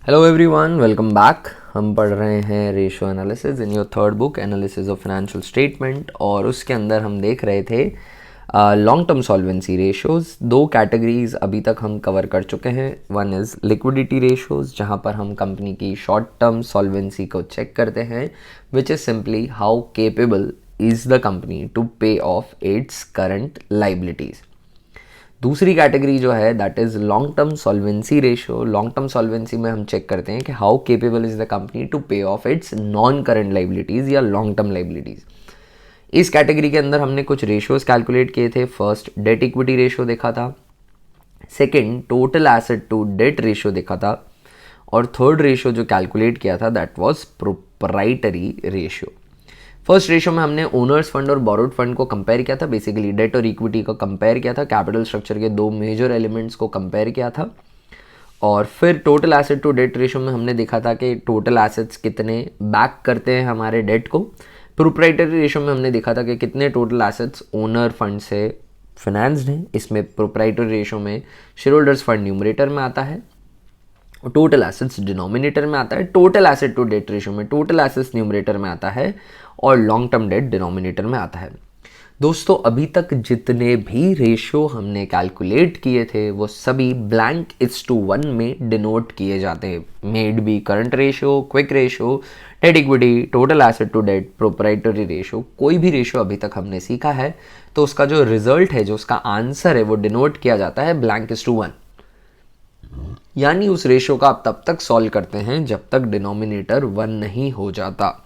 Hello everyone, welcome back. हम पढ़ रहे हैं ratio analysis in your third book analysis of financial statement, और उसके अंदर हम देख रहे थे लॉन्ग टर्म सॉल्वेंसी रेशियोज। दो कैटेगरीज अभी तक हम कवर कर चुके हैं। वन इज़ लिक्विडिटी रेशियोज, जहाँ पर हम कंपनी की शॉर्ट टर्म सॉल्वेंसी को चेक करते हैं, which is simply how capable is the company to pay off its current liabilities. दूसरी कैटेगरी जो है that is long term solvency ratio. Long term solvency में हम चेक करते हैं कि how capable is the company to pay off its non current liabilities या long term liabilities. इस कैटेगरी के अंदर हमने कुछ रेशियोज कैलकुलेट किए थे। फर्स्ट डेट इक्विटी रेशियो देखा था, second total asset to debt ratio देखा था, और थर्ड रेशियो जो कैलकुलेट किया था that was proprietary ratio. First ratio में हमने ओनर्स फंड और बोरोड फंड को कंपेयर किया था, बेसिकली डेट और इक्विटी को कंपेयर किया था, कैपिटल स्ट्रक्चर के दो मेजर एलिमेंट्स को कंपेयर किया था। और फिर total asset to debt ratio में हमने देखा था कि टोटल एसेट्स कितने बैक करते हैं हमारे डेट को। प्रोप्राइटरी रेशियो में हमने देखा था कि कितने टोटल एसेट्स ओनर फंड से फाइनेंस्ड हैं। इसमें प्रोप्राइटरी रेशियो में शेयर होल्डर्स फंड न्यूमरेटर में आता है, टोटल एसेट्स डिनोमिनेटर में आता है। Total asset to debt ratio में टोटल एसेट्स न्यूमरेटर में आता है और लॉन्ग टर्म डेट डिनोमिनेटर में आता है। दोस्तों, अभी तक जितने भी रेशियो हमने कैलकुलेट किए थे वो सभी ब्लैंक इज टू वन में डिनोट किए जाते हैं। Maybe current ratio, quick ratio, debt equity, total asset to debt, proprietary ratio, कोई भी रेशियो अभी तक हमने सीखा है तो उसका जो रिजल्ट है, जो उसका आंसर है, वो डिनोट किया जाता है ब्लैंक इज टू वन। यानी उस रेशियो का आप तब तक सॉल्व करते हैं जब तक डिनोमिनेटर वन नहीं हो जाता।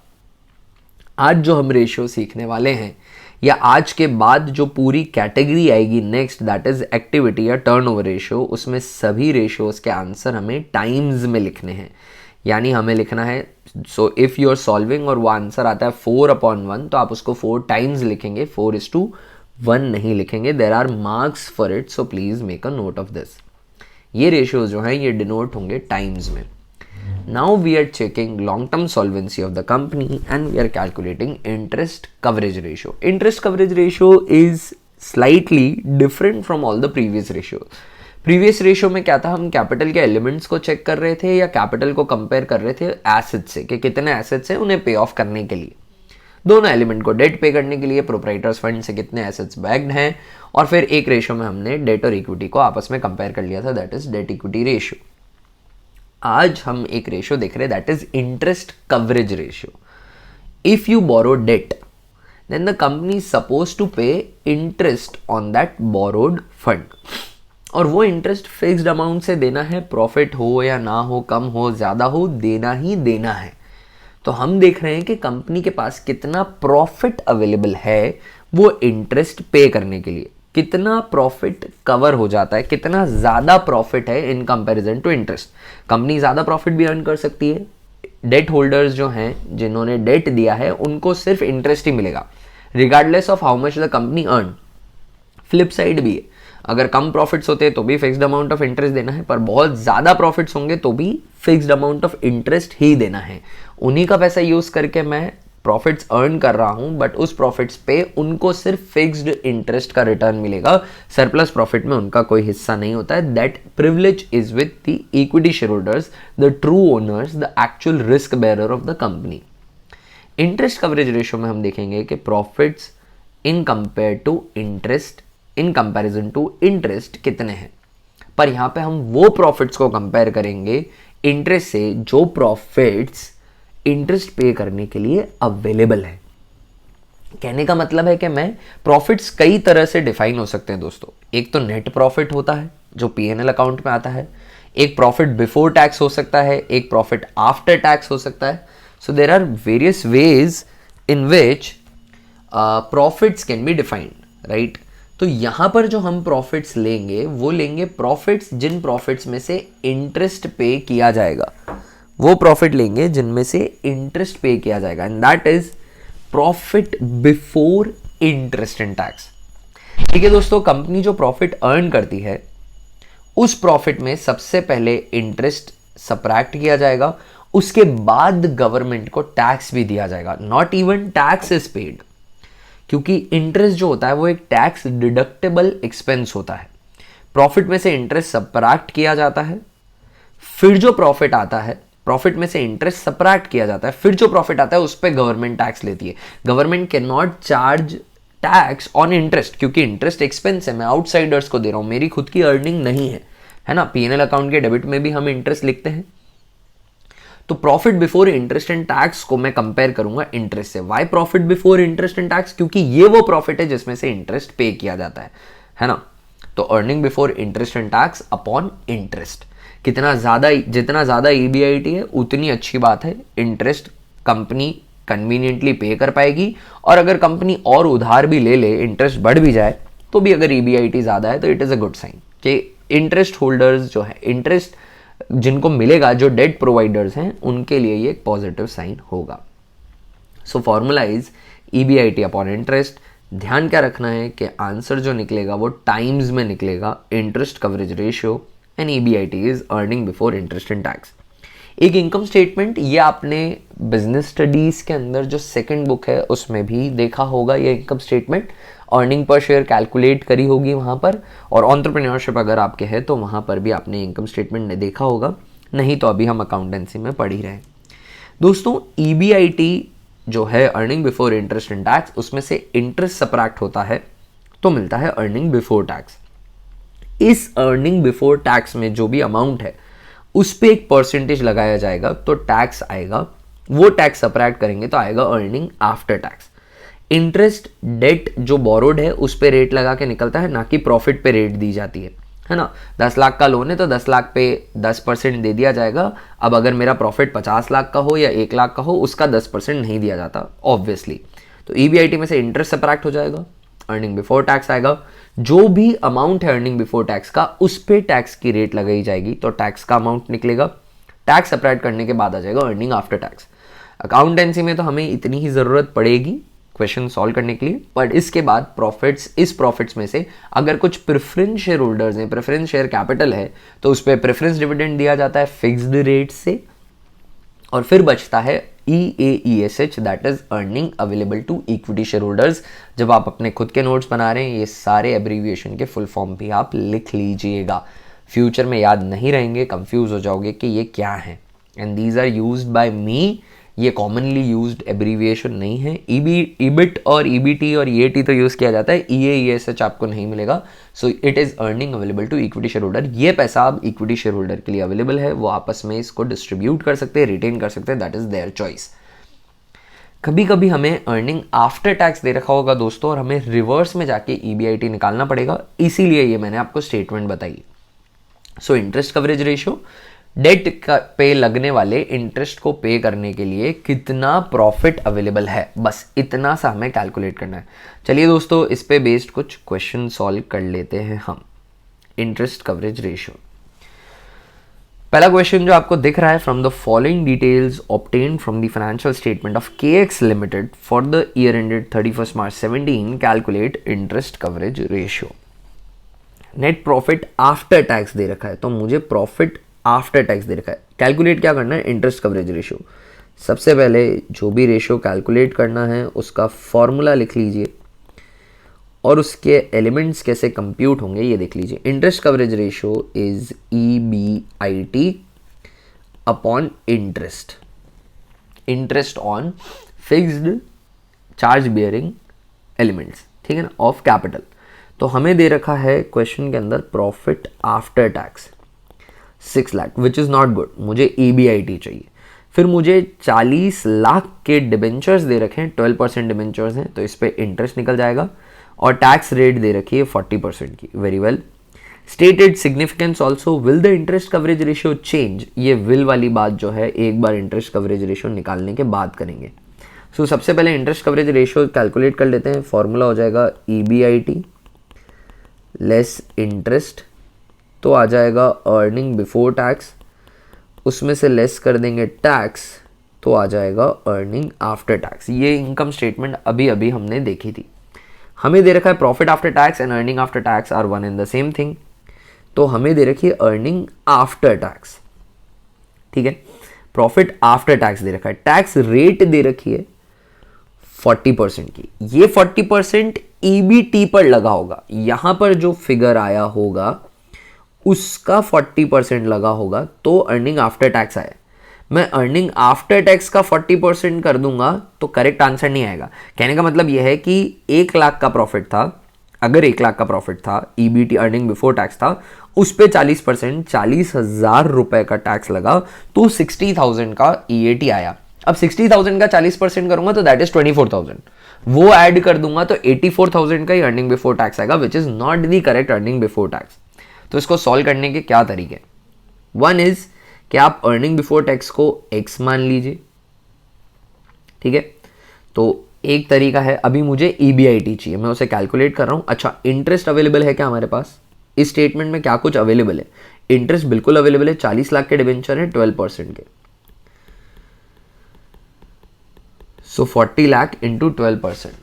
आज जो हम रेशियो सीखने वाले हैं, या आज के बाद जो पूरी कैटेगरी आएगी नेक्स्ट, दैट इज एक्टिविटी या टर्नओवर रेशियो, उसमें सभी रेशियोज के आंसर हमें टाइम्स में लिखने हैं। यानी हमें लिखना है, so if you are solving और वो आंसर आता है 4/1, तो आप उसको 4 टाइम्स लिखेंगे, 4:1 नहीं लिखेंगे। There are marks for it, so please make a note of this. ये रेशियोज जो हैं ये डिनोट होंगे टाइम्स में। Now we are checking long term solvency of the company and we are calculating interest coverage ratio. Interest coverage ratio is slightly different from all the previous ratio. Previous ratio में क्या था, हम capital के elements को check कर रहे थे या कैपिटल को कंपेयर कर रहे थे एसेट्स से, कि कितने एसेट्स हैं उन्हें पे ऑफ करने के लिए। दोनों एलिमेंट को डेट पे करने के लिए प्रोप्राइटर्स फंड से कितने एसेट्स बैग्ड हैं, और फिर एक रेशियो में हमने डेट और इक्विटी को आपस में कंपेयर कर लिया था, that is debt equity ratio. आज हम एक रेशियो देख रहे हैं that is interest coverage ratio. If you borrow debt then the company is suppose to pay interest on that borrowed fund, और वो इंटरेस्ट फिक्स्ड अमाउंट से देना है, प्रॉफिट हो या ना हो, कम हो ज्यादा हो, देना ही देना है। तो हम देख रहे हैं कि कंपनी के पास कितना प्रॉफिट अवेलेबल है वो इंटरेस्ट पे करने के लिए, कितना प्रॉफिट कवर हो जाता है, कितना ज़्यादा प्रॉफिट है in comparison to interest. Company ज़्यादा प्रॉफिट भी अर्न कर सकती है। डेट होल्डर्स जो हैं, जिन्होंने डेट दिया है, उनको सिर्फ इंटरेस्ट ही मिलेगा regardless of how much the company earn. Flip side भी है, अगर कम प्रॉफिट्स होते हैं तो भी फिक्स्ड अमाउंट ऑफ इंटरेस्ट देना है, पर बहुत ज़्यादा प्रॉफिट्स होंगे तो भी फिक्स्ड अमाउंट ऑफ इंटरेस्ट ही देना है। उन्हीं का पैसा यूज़ करके मैं प्रॉफिट्स अर्न कर रहा हूं, बट उस प्रॉफिट्स पे उनको सिर्फ फिक्स्ड इंटरेस्ट का रिटर्न मिलेगा, सरप्लस प्रॉफिट में उनका कोई हिस्सा नहीं होता है। That privilege is with the equity share holders, the true owners, the actual risk bearer of the company. Interest coverage ratio में हम देखेंगे कि profits in compare to interest, in comparison to interest कितने हैं, पर यहां पे हम वो प्रॉफिट्स को कंपेयर करेंगे इंटरेस्ट से जो प्रॉफिट्स इंटरेस्ट पे करने के लिए अवेलेबल है। कहने का मतलब है कि मैं प्रॉफिट्स कई तरह से डिफाइन हो सकते हैं दोस्तों। एक तो नेट प्रॉफिट होता है जो पीएनएल अकाउंट में आता है, एक प्रॉफिट बिफोर टैक्स हो सकता है, एक प्रॉफिट आफ्टर टैक्स हो सकता है। So there are various ways in which profits can be defined, right. तो यहां पर जो हम प्रॉफिट्स लेंगे वो लेंगे प्रॉफिट्स जिन प्रॉफिट्स में से इंटरेस्ट पे किया जाएगा, वो प्रॉफिट लेंगे जिनमें से इंटरेस्ट पे किया जाएगा, and that is profit before interest and tax. ठीक है दोस्तों, कंपनी जो प्रॉफिट अर्न करती है उस प्रॉफिट में सबसे पहले इंटरेस्ट सब्ट्रैक्ट किया जाएगा, उसके बाद गवर्नमेंट को टैक्स भी दिया जाएगा। Not even tax is paid, क्योंकि इंटरेस्ट जो होता है वो एक टैक्स डिडक्टेबल एक्सपेंस होता है। प्रॉफिट में से इंटरेस्ट सब्ट्रैक्ट किया जाता है, फिर जो प्रॉफिट आता है, प्रॉफिट में से इंटरेस्ट सब्ट्रैक्ट किया जाता है, फिर जो प्रॉफिट आता है उस पर गवर्नमेंट टैक्स लेती है। Government can not charge tax on interest, क्योंकि इंटरेस्ट एक्सपेंस है, मैं आउटसाइडर्स को दे रहा हूं, मेरी खुद की अर्निंग नहीं है ना। पीएनएल अकाउंट के डेबिट में भी हम इंटरेस्ट लिखते हैं। तो profit before interest and tax को मैं कंपेयर करूंगा इंटरेस्ट से। Why profit before interest and tax? क्योंकि ये वो प्रॉफिट है जिसमें से इंटरेस्ट पे किया जाता है ना। तो earning before interest and tax upon interest, जितना ज्यादा ईबीआईटी है उतनी अच्छी बात है, इंटरेस्ट कंपनी कन्वीनियंटली पे कर पाएगी। और अगर कंपनी और उधार भी ले इंटरेस्ट बढ़ भी जाए तो भी अगर ईबीआईटी ज्यादा है तो it is a good sign कि इंटरेस्ट होल्डर्स जो है, इंटरेस्ट जिनको मिलेगा, जो डेट प्रोवाइडर्स हैं, उनके लिए ये एक पॉजिटिव साइन होगा। So formula is EBIT upon interest. ध्यान क्या रखना है कि आंसर जो निकलेगा वो टाइम्स में निकलेगा, interest coverage ratio, and EBIT is earning before interest and tax. एक इनकम स्टेटमेंट, ये आपने बिजनेस स्टडीज के अंदर जो सेकंड बुक है उसमें भी देखा होगा, ये income statement earning per share calculate करी होगी वहाँ पर। और एंटरप्रेन्योरशिप अगर आपके है तो वहाँ पर भी आपने इनकम स्टेटमेंट देखा होगा, नहीं तो अभी हम अकाउंटेंसी में पढ़ ही रहे हैं। दोस्तों ईबीआईटी जो है earning before interest and tax, उसमें से इंटरेस्ट सब्ट्रैक्ट होता है तो मिलता है अर्निंग बिफोर टैक्स। इस अर्निंग बिफोर टैक्स में जो भी अमाउंट है उस पर एक परसेंटेज लगाया जाएगा तो टैक्स आएगा, वो टैक्स सब्ट्रैक्ट करेंगे तो आएगा earning after tax. Interest debt जो बोरोड है उस पे रेट लगा के निकलता है, ना कि प्रॉफिट पे रेट दी जाती है ना। 10 लाख का लोन है तो 10 लाख पे 10% दे दिया जाएगा। अब अगर मेरा प्रॉफिट 50 लाख का हो या 1 लाख का हो, उसका 10% नहीं दिया जाता ऑब्वियसली। तो ईबीआईटी में से इंटरेस्ट सब्ट्रैक्ट हो जाएगा, अर्निंग बिफोर टैक्स आएगा, जो भी अमाउंट है अर्निंग बिफोर टैक्स का उस पे टैक्स की रेट लगाई जाएगी तो टैक्स का अमाउंट निकलेगा। टैक्स सब्ट्रैक्ट करने के बाद आ जाएगा अर्निंग आफ्टर टैक्स। अकाउंटेंसी में तो हमें इतनी ही जरूरत पड़ेगी क्वेश्चन सॉल्व करने के लिए, बट इसके बाद इस प्रॉफिट्स में से अगर कुछ प्रेफरेंस शेयर होल्डर्स हैं, प्रेफरेंस शेयर कैपिटल है, तो उस पर प्रेफरेंस डिविडेंड दिया जाता है फिक्स्ड रेट से। और फिर बचता है EAESH, that is earning available to equity share holders. जब आप अपने खुद के नोट्स बना रहे हैं, ये सारे एब्रीविएशन के फुल फॉर्म भी आप लिख लीजिएगा, फ्यूचर में याद नहीं रहेंगे, कंफ्यूज हो जाओगे कि ये क्या है। And these are used by me, ये कॉमनली यूज्ड एब्रीविएशन नहीं है। EBIT और EBT और EAT तो यूज किया जाता है, EAESH आपको नहीं मिलेगा। So it is earning available to equity share holder. ये पैसा अब इक्विटी शेयर होल्डर के लिए अवेलेबल है, वो आपस में इसको डिस्ट्रीब्यूट कर सकते हैं, रिटेन कर सकते हैं, दैट इज देयर चॉइस। कभी कभी हमें अर्निंग आफ्टर टैक्स दे रखा होगा दोस्तों, और हमें रिवर्स में जाके EBIT निकालना पड़ेगा, इसीलिए ये मैंने आपको स्टेटमेंट बताई। So interest coverage ratio, debt पे लगने वाले इंटरेस्ट को पे करने के लिए कितना प्रॉफिट अवेलेबल है, बस इतना सा हमें कैलकुलेट करना है। चलिए दोस्तों, इस पे बेस्ड कुछ क्वेश्चन सॉल्व कर लेते हैं हम। इंटरेस्ट कवरेज रेशियो, पहला क्वेश्चन जो आपको दिख रहा है, from the following details obtained from the financial statement of KX limited for the year ended 31 March 17 calculate interest coverage ratio. Net profit after tax दे रखा है, तो मुझे प्रॉफिट आफ्टर टैक्स दे रखा है, कैलकुलेट क्या करना है, इंटरेस्ट कवरेज रेशियो। सबसे पहले जो भी रेशियो कैलकुलेट करना है उसका फॉर्मूला लिख लीजिए और उसके एलिमेंट्स कैसे कंप्यूट होंगे ये देख लीजिए। Interest coverage ratio is EBIT upon interest, interest on fixed charge bearing elements, ठीक है ना, ऑफ कैपिटल। तो हमें दे रखा है क्वेश्चन के अंदर profit after tax 6 lakh, which is not good, मुझे EBIT चाहिए। फिर मुझे 40 लाख के डिबेंचर्स दे रखे हैं, 12% डिबेंचर्स हैं, तो इस पर इंटरेस्ट निकल जाएगा। और टैक्स रेट दे रखी है 40% की, very well. Stated significance also, will the interest coverage ratio change, ये विल वाली बात जो है एक बार इंटरेस्ट कवरेज रेशियो निकालने के बाद करेंगे। सो सबसे पहले इंटरेस्ट कवरेज रेशियो कैलकुलेट कर लेते हैं। फॉर्मूला हो जाएगा EBIT लेस इंटरेस्ट, तो आ जाएगा अर्निंग बिफोर टैक्स, उसमें से लेस कर देंगे टैक्स तो आ जाएगा अर्निंग आफ्टर टैक्स। ये इनकम स्टेटमेंट अभी अभी हमने देखी थी। हमें दे रखा है profit after tax and earning after tax are one and the same thing, तो हमें दे रखी है अर्निंग आफ्टर टैक्स, ठीक है। प्रॉफिट आफ्टर टैक्स दे रखा है, टैक्स रेट दे रखी है 40% की, ये 40% EBT पर लगा होगा। यहां पर जो फिगर आया होगा उसका 40% लगा होगा तो अर्निंग आफ्टर टैक्स आए। मैं अर्निंग आफ्टर टैक्स का 40% कर दूंगा तो करेक्ट आंसर नहीं आएगा। कहने का मतलब यह है कि 1 लाख का प्रॉफिट था, अगर 1 लाख का प्रॉफिट था, ईबीटी अर्निंग बिफोर टैक्स था, उस पे 40% 40,000 रुपए का टैक्स लगा तो 60,000 का ईएटी आया। अब 60,000 का 40% करूंगा तो दैट इज 24,000, वो ऐड कर दूंगा तो 84,000 का ही अर्निंग बिफोर टैक्स आएगा, which is not the correct earning before tax. तो इसको सॉल्व करने के क्या तरीके? वन इज कि आप अर्निंग बिफोर टैक्स को x मान लीजिए, ठीक है। तो एक तरीका है, अभी मुझे ईबीआईटी चाहिए, मैं उसे कैलकुलेट कर रहा हूं। अच्छा, इंटरेस्ट अवेलेबल है क्या हमारे पास? इस स्टेटमेंट में क्या कुछ अवेलेबल है? इंटरेस्ट बिल्कुल अवेलेबल है, 40 लाख के डिबेंचर है 12% के, सो 40 लाख इंटू 12%,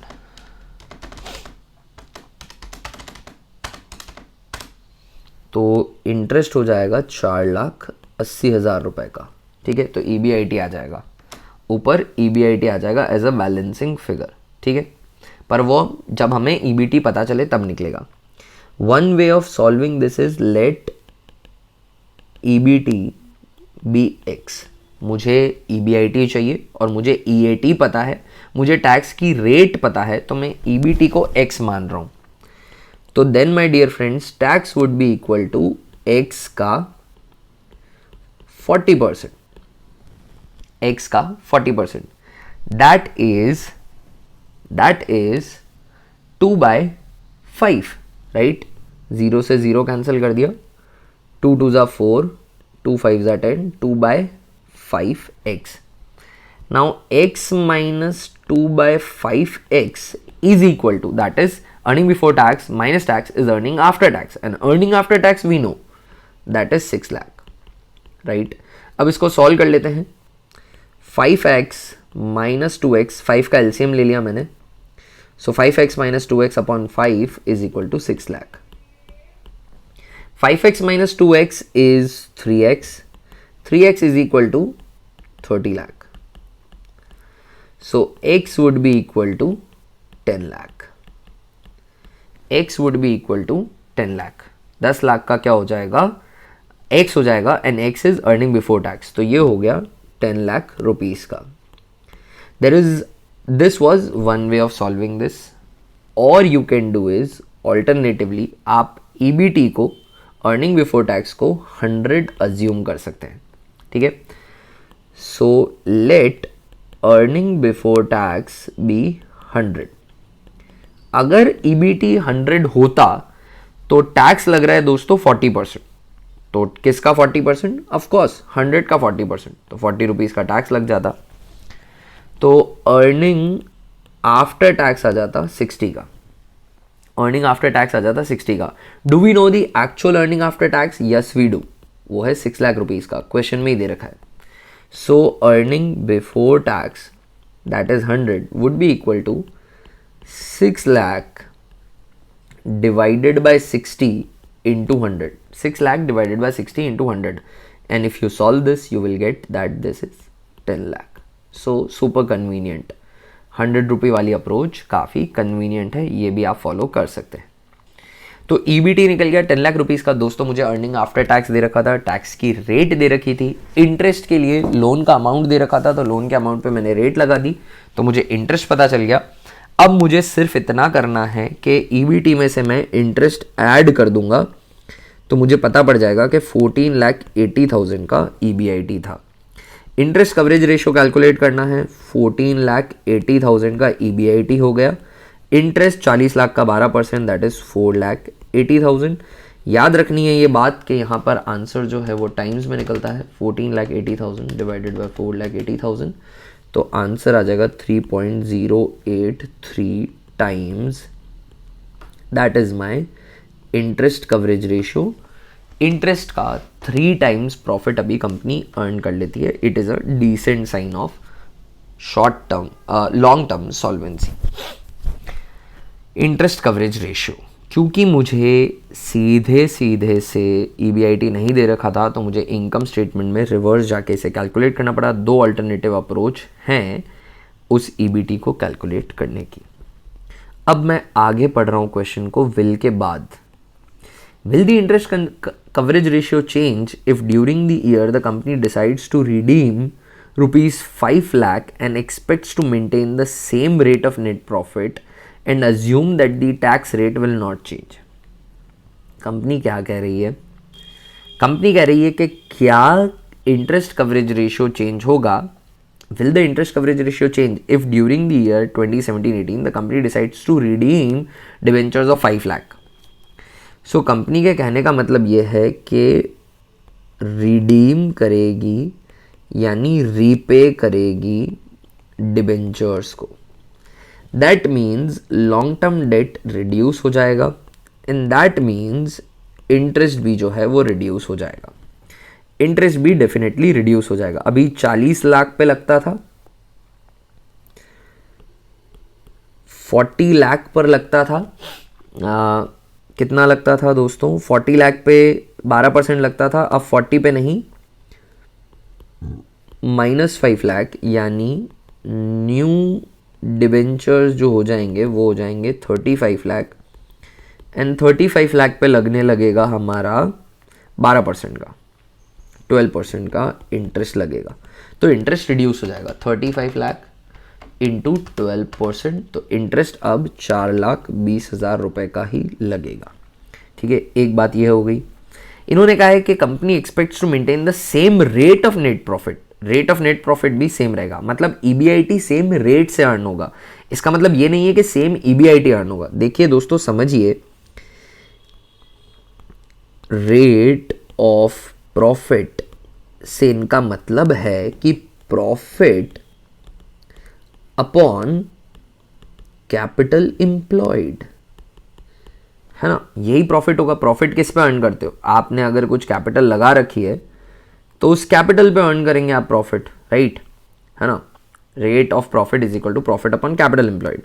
तो इंटरेस्ट हो जाएगा 4,80,000 रुपए का, ठीक है। तो ईबीआईटी आ जाएगा ऊपर, ईबीआईटी आ जाएगा एज अ बैलेंसिंग फिगर, ठीक है। पर वो जब हमें ईबीटी पता चले तब निकलेगा। One way of solving this is let EBT be x. मुझे ईबीआईटी चाहिए और मुझे ईएटी पता है, मुझे टैक्स की रेट पता है, तो मैं ईबीटी को एक्स मान रहा हूं। तो then my dear friends, tax would be equal to x का 40%, एक्स का 40%, दैट इज 2/5, राइट। 0 से 0 कैंसिल कर दिया, 2 2 ज़ा 4, 2 5 ज़ा 10, 2/5x। Now x minus 2/5x is equal to, that is earning before tax minus tax is earning after tax, and earning after tax we know that is 6 lakh, right। अब इसको solve कर लेते हैं। 5x minus 2x, 5 का LCM ले लिया मैंने, so 5x minus 2x upon 5 is equal to 6 lakh। 5x minus 2x is 3x, 3x is equal to 30 lakh, so x would be equal to 10 lakh, x would be equal to 10 lakh। 10 lakh का क्या हो जाएगा? x हो जाएगा, and x is earning before tax, तो ये हो गया 10 लाख रुपीस का। This was one way of solving this, or you can do is alternatively आप EBT को earning before tax को 100 assume कर सकते हैं, ठीक है। So let earning before tax be 100। अगर EBT 100 होता तो टैक्स लग रहा है दोस्तों 40%, तो किसका 40%? ऑफ कोर्स 100 का 40%, तो 40 रुपीज का टैक्स लग जाता, तो अर्निंग आफ्टर टैक्स आ जाता 60 का, अर्निंग आफ्टर टैक्स आ जाता 60 का। Do we know the actual earning after tax? Yes we do, वो है 6 लाख रुपीज का, क्वेश्चन में ही दे रखा है। So earning before tax that is 100 would be equal to 6 lakh divided by 60 into 100, 6 lakh divided by 60 into 100, and if you solve this you will get that this is 10 lakh। so super convenient, 100 रुपये वाली approach काफ़ी convenient है, ये भी आप follow कर सकते हैं। तो ईबीटी निकल गया 10 लाख रुपीज़ का। दोस्तों मुझे अर्निंग आफ्टर टैक्स दे रखा था, टैक्स की रेट दे रखी थी, इंटरेस्ट के लिए लोन का अमाउंट दे रखा था, तो लोन के अमाउंट पे मैंने रेट लगा दी, तो मुझे इंटरेस्ट पता चल गया। अब मुझे सिर्फ इतना करना है कि ईबीटी में से मैं इंटरेस्ट ऐड कर दूंगा, तो मुझे पता पड़ जाएगा कि 14,80,000 का ईबीआईटी था। इंटरेस्ट कवरेज रेशियो कैलकुलेट करना है, 14,80,000 का ईबीआईटी हो गया, इंटरेस्ट 40 लाख का 12%, दैट इज 4,80,000। याद रखनी है ये बात कि यहाँ पर आंसर जो है वो टाइम्स में निकलता है, 14,80,000 डिवाइडेड बाय 4,80,000, तो आंसर आ जाएगा 3.083 times, that is my interest coverage ratio. इंटरेस्ट का 3 टाइम्स प्रॉफिट अभी कंपनी अर्न कर लेती है। It is a decent sign of short term long term solvency. Interest coverage ratio, क्योंकि मुझे सीधे से ईबीआईटी नहीं दे रखा था, तो मुझे इनकम स्टेटमेंट में रिवर्स जाके इसे कैलकुलेट करना पड़ा। 2 अल्टरनेटिव अप्रोच हैं उस ईबीटी को कैलकुलेट करने की। अब मैं आगे पढ़ रहा हूँ क्वेश्चन को विल के बाद। Will the interest coverage ratio change if during the year the company decides to redeem rupees 5 lakh and expects to maintain the same rate of net profit and assume that the tax rate will not change? Company क्या कह रही है? Company कह रही है कि क्या interest coverage ratio change होगा? Will the interest coverage ratio change if during the year 2017-18 the company decides to redeem debentures of 5 lakh? So company के कहने का मतलब ये है कि रिडीम करेगी यानी रीपे करेगी डिबेंचर्स को. That means long term date reduce हो जाएगा एंड दैट मीन्स इंटरेस्ट भी जो है वो रिड्यूस हो जाएगा. इंटरेस्ट भी डेफिनेटली रिड्यूस हो जाएगा. अभी 40 लाख पे लगता था, 40 लाख पर लगता था. कितना लगता था दोस्तों? 40 लाख पे 12% लगता था. अब 40 पे नहीं, -5 लाख यानी न्यू डिबेंचर्स जो हो जाएंगे वो हो जाएंगे 35 लाख एंड 35 लाख पे लगने लगेगा हमारा 12% का, 12% का इंटरेस्ट लगेगा. तो इंटरेस्ट रिड्यूस हो जाएगा 35 लाख इंटू 12%. तो इंटरेस्ट अब 4,20,000 रुपये का ही लगेगा. ठीक है, एक बात यह हो गई. इन्होंने कहा है कि company expects to maintain the same rate of net profit. Rate of net profit भी सेम रहेगा, मतलब ईबीआईटी सेम रेट से अर्न होगा. इसका मतलब ये नहीं है कि सेम ईबीआईटी अर्न होगा. देखिए दोस्तों समझिए, रेट ऑफ प्रॉफिट से इनका मतलब है कि प्रॉफिट अपॉन कैपिटल एम्प्लॉयड, है ना. यही प्रॉफिट होगा. प्रॉफिट किस पे अर्न करते हो? आपने अगर कुछ कैपिटल लगा रखी है तो उस कैपिटल पे अर्न करेंगे आप प्रॉफिट, राइट, है ना. Rate of profit is equal to profit upon capital employed,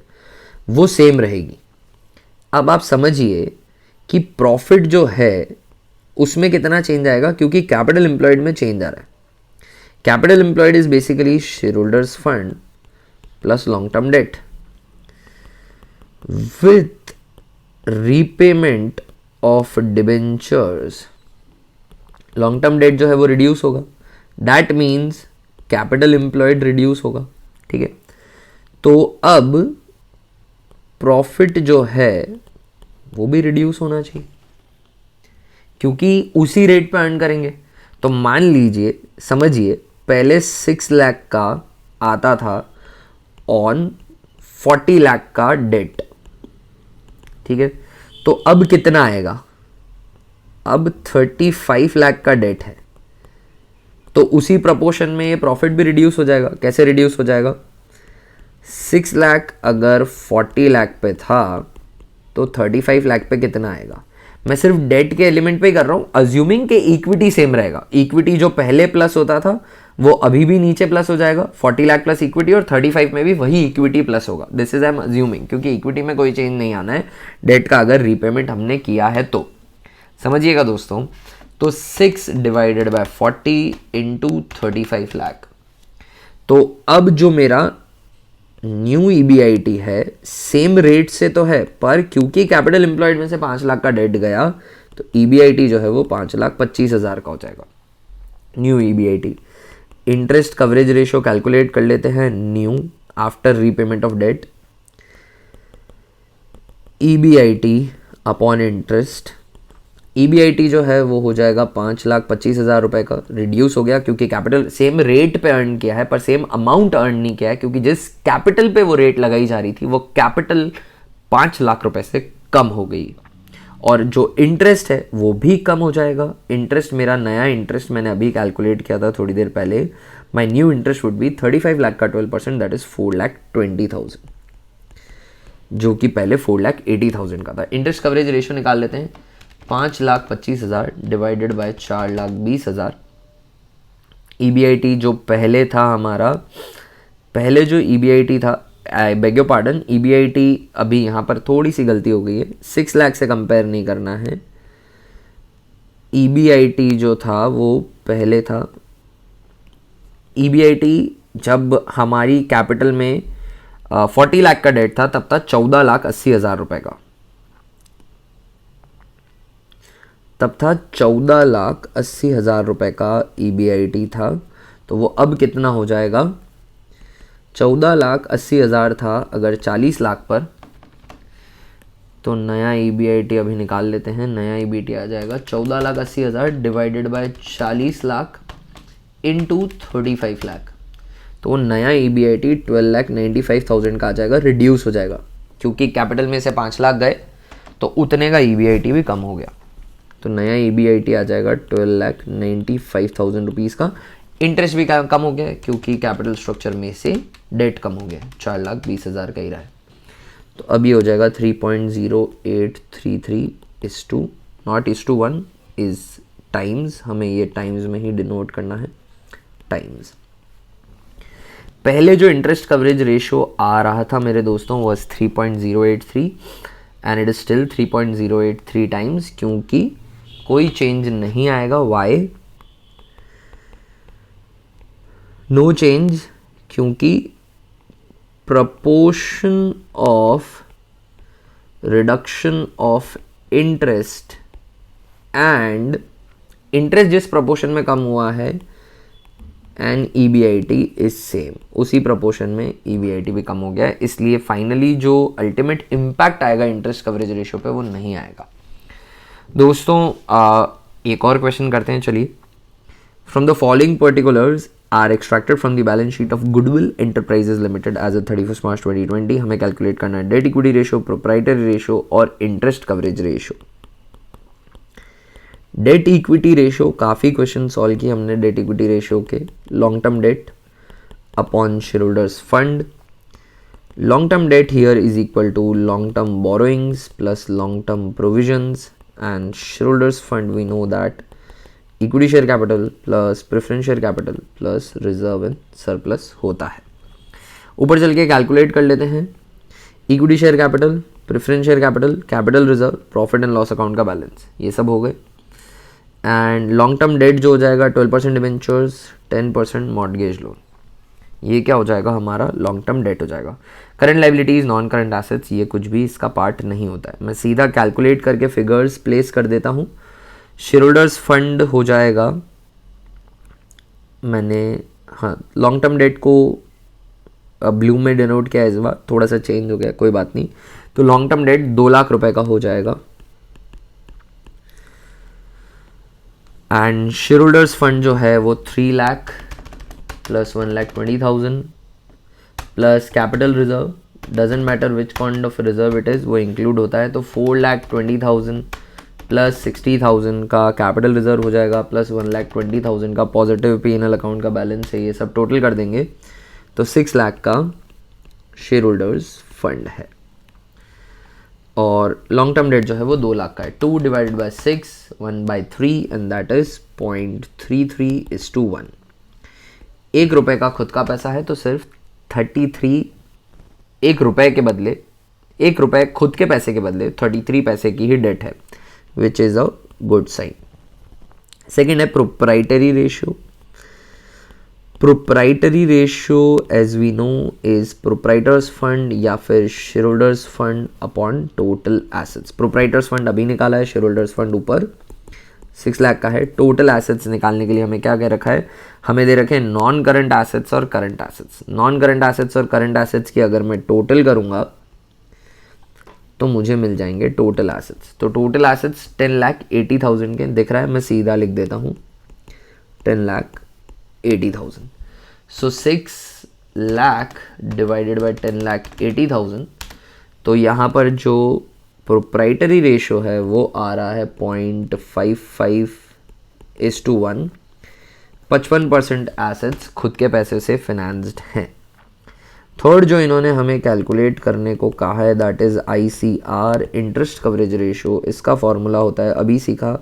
वो सेम रहेगी. अब आप समझिए कि प्रॉफिट जो है उसमें कितना चेंज आएगा, क्योंकि कैपिटल एम्प्लॉयड में चेंज आ रहा है. Capital employed is basically share holders fund plus long term date with repayment of debentures. Long term date जो है वो रिड्यूस होगा. That means capital employed reduce होगा. ठीक है, तो अब प्रॉफिट जो है वो भी रिड्यूस होना चाहिए क्योंकि उसी रेट पे अर्न करेंगे. तो मान लीजिए, समझिए, पहले 6 लाख का आता था ऑन 40 लाख का डेट. ठीक है, तो अब कितना आएगा? अब 35 लाख का डेट है, तो उसी प्रपोर्शन में ये प्रॉफिट भी रिड्यूस हो जाएगा. कैसे रिड्यूस हो जाएगा? 6 लाख अगर 40 लाख पे था तो 35 लाख पे कितना आएगा? मैं सिर्फ डेट के एलिमेंट पे ही कर रहा हूं, अज्यूमिंग कि इक्विटी सेम रहेगा. इक्विटी जो पहले प्लस होता था वो अभी भी नीचे प्लस हो जाएगा. 40 लाख प्लस इक्विटी और 35 में भी वही इक्विटी प्लस होगा. This is I am assuming, क्योंकि इक्विटी में कोई चेंज नहीं आना है डेट का अगर रीपेमेंट हमने किया है तो. समझिएगा दोस्तों, तो 6 डिवाइडेड बाय 40 इंटू 35 लाख. तो अब जो मेरा न्यू ईबीआईटी है सेम रेट से तो है, पर क्योंकि कैपिटल एम्प्लॉयड में से 5 लाख का डेट गया तो ईबीआईटी जो है वो 5,25,000 का हो जाएगा. New EBIT. Interest coverage ratio calculate कर लेते हैं. New after repayment of debt, EBIT upon interest. EBIT जो है वो हो जाएगा 5,25,000 रुपये का. रिड्यूस हो गया क्योंकि कैपिटल सेम रेट पे अर्न किया है पर सेम अमाउंट अर्न नहीं किया है, क्योंकि जिस कैपिटल पे वो रेट लगाई जा रही थी वो कैपिटल 5 लाख रुपए से कम हो गई. और जो इंटरेस्ट है वो भी कम हो जाएगा. इंटरेस्ट, मेरा नया इंटरेस्ट मैंने अभी कैलकुलेट किया था थोड़ी देर पहले. My new interest would be 35 lakh का 12%, दैट इज 4,20,000, जो कि पहले 4,80,000 का था. इंटरेस्ट कवरेज रेशियो निकाल लेते हैं. 5,25,000 डिवाइडेड बाय 4,20,000. ईबीआईटी जो पहले था हमारा, पहले जो ईबीआईटी था, I beg your pardon, EBIT अभी यहाँ पर थोड़ी सी गलती हो गई है, 6 लाख से कंपेयर नहीं करना है. ईबीआईटी जो था वो पहले था, ईबीआईटी जब हमारी कैपिटल में 40 लाख का डेट था तब था 14,80,000 रुपये का. तब था 14,80,000 रुपये का EBIT था, तो वो अब कितना हो जाएगा? 14,80,000 था अगर 40 लाख पर, तो नया EBIT अभी निकाल लेते हैं। नया EBIT आ जाएगा 14,80,000 divided by 40 lakh into 35 lakh, तो नया EBIT 12,95,000 का आ जाएगा, रिड्यूस हो जाएगा क्योंकि कैपिटल में से 5 लाख गए तो उतने का EBIT भी कम हो गया। तो नया EBIT आ जाएगा 12,95,000 रुपीज़ का। इंटरेस्ट भी कम हो गया क्योंकि कैपिटल स्ट्रक्चर में से डेट कम हो गया, 4,20,000 का ही रहा है। तो अब ये हो जाएगा 3.0833 इस टू, नॉट इस टू 1 इज़ टाइम्स, हमें ये टाइम्स में ही डिनोट करना है, टाइम्स। पहले जो इंटरेस्ट कवरेज रेशो आ रहा था मेरे दोस्तों was 3.083 and it is still 3.083 times, क्योंकि कोई चेंज नहीं आएगा। Why no change? क्योंकि proportion of reduction of interest and interest जिस proportion में कम हुआ है and EBIT is same, उसी proportion में EBIT भी कम हो गया है, इसलिए फाइनली जो अल्टीमेट इम्पैक्ट आएगा इंटरेस्ट कवरेज रेशियो पे वो नहीं आएगा। दोस्तों एक और क्वेश्चन करते हैं, चलिए। From the following particulars are extracted from the balance sheet of goodwill enterprises limited as of 31 March 2020। हमें कैलकुलेट करना है debt equity ratio, proprietary ratio और interest coverage ratio. Debt equity ratio, काफ़ी क्वेश्चन सॉल्व किए हमने debt equity ratio के। Long term debt upon share holders fund. Long term debt here is equal to long term borrowings plus long term provisions, and share holders fund we know that equity share capital plus preference share capital plus reserve and surplus होता है। ऊपर चल के calculate कर लेते हैं। Equity share capital, preference share capital, capital reserve, profit and loss account का balance, ये सब हो गए। एंड लॉन्ग टर्म डेट जो हो जाएगा 12% डिबेंचर्स, 10% मॉर्टगेज लोन, ये क्या हो जाएगा? हमारा लॉन्ग टर्म डेट हो जाएगा। Current liabilities, non current assets, ये कुछ भी इसका पार्ट नहीं होता है। मैं सीधा कैलकुलेट करके फिगर्स प्लेस कर देता हूँ। शेयर होल्डर्स फंड हो जाएगा, मैंने लॉन्ग टर्म डेट को ब्लू में डिनोट किया इस बार, थोड़ा सा चेंज हो गया, कोई बात नहीं। तो लॉन्ग टर्म डेट 2 लाख रुपए का हो जाएगा। एंड शेयर होल्डर्स फंड जो है वो 3 lakh plus 1,20,000 plus capital reserve, doesn't matter which kind of reserve it is, वो इंक्लूड होता है। तो 4,20,000 प्लस 60,000 का कैपिटल रिजर्व हो जाएगा, प्लस 1,20,000 का पॉजिटिव P&L अकाउंट का बैलेंस है, ये सब टोटल कर देंगे तो 6 लाख का शेयर होल्डर्स फंड है। और लॉन्ग टर्म डेट जो है वो 2 लाख का है। 2 divided by 6, 1/3 and that is 0.33:1। 1 रुपये का खुद का पैसा है तो सिर्फ 33, 1 रुपये के बदले, 1 रुपये खुद के पैसे के बदले 33 पैसे की ही डेट है, which is a good sign. Second है proprietary ratio. Proprietary ratio as we know is proprietors fund या फिर shareholders fund upon total assets. Proprietors fund अभी निकाला है, shareholders fund ऊपर 6 लाख का है। total assets निकालने के लिए हमें क्या कह रखा है? हमें दे रखे हैं नॉन करंट एसेट्स और current assets. Non current assets और करंट एसेट्स की अगर मैं टोटल करूंगा तो मुझे मिल जाएंगे टोटल एसेट्स। तो टोटल एसेट्स 10,80,000 के दिख रहा है, मैं सीधा लिख देता हूँ 10,80,000। सो 6 लाख डिवाइडेड बाय 10,80,000, तो यहाँ पर जो प्रोप्राइटरी रेशो है वो आ रहा है 0.55:1। 55% एसेट्स खुद के पैसे से फिनेंस्ड हैं। थर्ड जो इन्होंने हमें कैलकुलेट करने को कहा है that is ICR, interest coverage ratio. इसका फॉर्मूला होता है, अभी सीखा,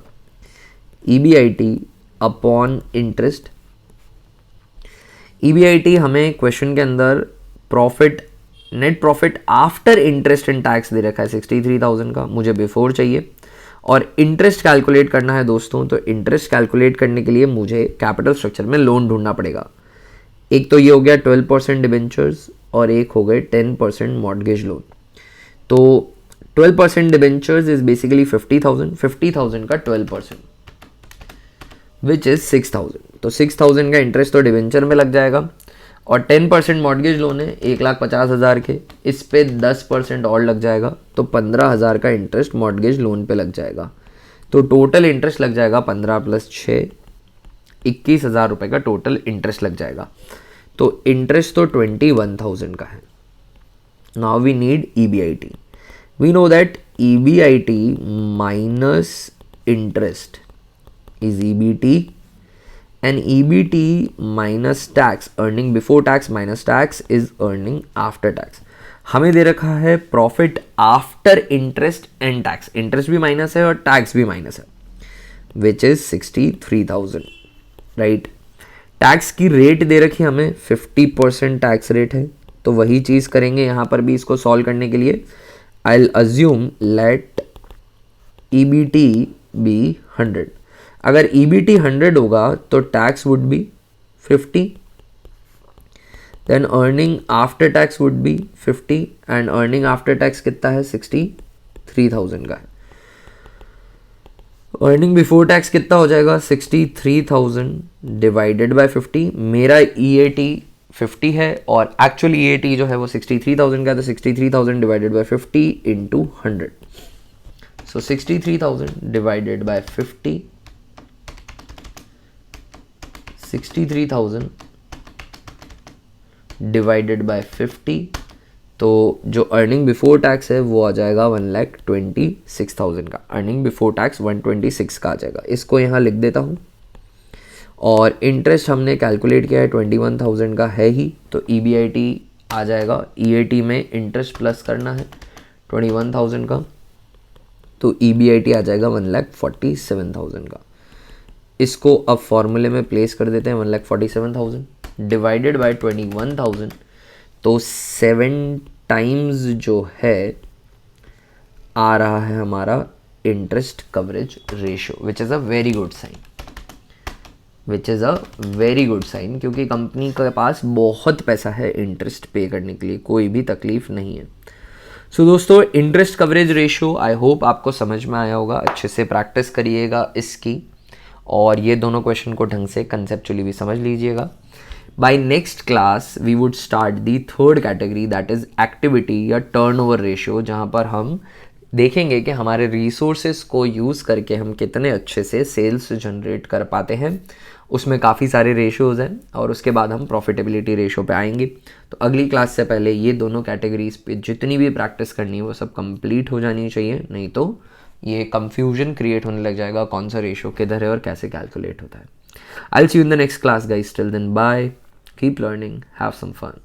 EBIT अपॉन इंटरेस्ट। EBIT हमें क्वेश्चन के अंदर profit, net profit after interest and tax दे रखा है 63,000 का, मुझे बिफोर चाहिए। और इंटरेस्ट कैलकुलेट करना है दोस्तों, तो इंटरेस्ट कैलकुलेट करने के लिए मुझे कैपिटल स्ट्रक्चर में लोन ढूंढना पड़ेगा। एक तो ये हो गया 12% डिबेंचर्स और एक हो गए 10% मॉर्टगेज लोन। तो 12% डिबेंचर्स इज बेसिकली 50,000 का 12% विच इज 6,000, तो 6,000 का इंटरेस्ट तो डिबेंचर में लग जाएगा, और 10% मॉर्गेज लोन है 1,50,000 के, इस पे 10% और लग जाएगा, तो 15,000 का इंटरेस्ट मॉर्गेज लोन पे लग जाएगा। तो टोटल इंटरेस्ट लग जाएगा 15 + 6 21,000 रुपये का टोटल इंटरेस्ट लग जाएगा। तो इंटरेस्ट तो 21,000 का है। Now we need EBIT। We know that EBIT minus interest is EBT, and EBT minus tax, earning before tax minus tax is earning after tax। हमें दे रखा है profit after interest and tax, interest भी minus है और tax भी minus है, which is 63,000, right. Tax की रेट दे रखी है हमें 50% टैक्स रेट है, तो वही चीज़ करेंगे यहाँ पर भी इसको सॉल्व करने के लिए। I will assume let EBT be 100। अगर EBT 100 होगा तो tax would be 50, then earning after tax would be 50, and earning after tax कितना है 63,000 का है। अर्निंग बिफोर टैक्स कितना हो जाएगा 63,000 डिवाइडेड बाय 50। मेरा EAT 50 है और एक्चुअल EAT जो है वो 63,000 का है, तो 63,000 divided by 50 into 100। So 63,000 divided by 50, 63,000 divided by 50, तो जो अर्निंग बिफोर टैक्स है वो आ जाएगा 1,26,000 का। अर्निंग बिफोर टैक्स 126 का आ जाएगा। इसको यहाँ लिख देता हूँ। और इंटरेस्ट हमने कैलकुलेट किया है 21,000 का है ही, तो EBIT आ जाएगा। EAT में इंटरेस्ट प्लस करना है 21,000 का, तो EBIT आ जाएगा 1,47,000 का। इसको अब फॉर्मूले में प्लेस कर देते हैं। 1,47,000 डिवाइडेड बाय 21,000, तो 7 टाइम्स जो है आ रहा है हमारा interest coverage ratio, which is a very good sign, which is a very good sign, क्योंकि कंपनी के पास बहुत पैसा है इंटरेस्ट पे करने के लिए, कोई भी तकलीफ नहीं है। सो दोस्तों, interest coverage ratio I hope आपको समझ में आया होगा। अच्छे से प्रैक्टिस करिएगा इसकी, और ये दोनों क्वेश्चन को ढंग से कंसेप्चुअली भी समझ लीजिएगा। By next class we would start the third category, that is activity या टर्नओवर रेशियो, जहाँ पर हम देखेंगे कि हमारे रिसोर्सेज को यूज़ करके हम कितने अच्छे से सेल्स जनरेट कर पाते हैं। उसमें काफ़ी सारे रेशियोज़ हैं, और उसके बाद हम प्रॉफिटेबिलिटी रेशियो पे आएंगे। तो अगली क्लास से पहले ये दोनों कैटेगरीज पे जितनी भी प्रैक्टिस करनी है वो सब कंप्लीट हो जानी चाहिए, नहीं तो ये कंफ्यूजन क्रिएट होने लग जाएगा कौन सा रेशियो किधर है और कैसे कैलकुलेट होता है। I will see you in the next class guys, till then bye, keep learning, have some fun.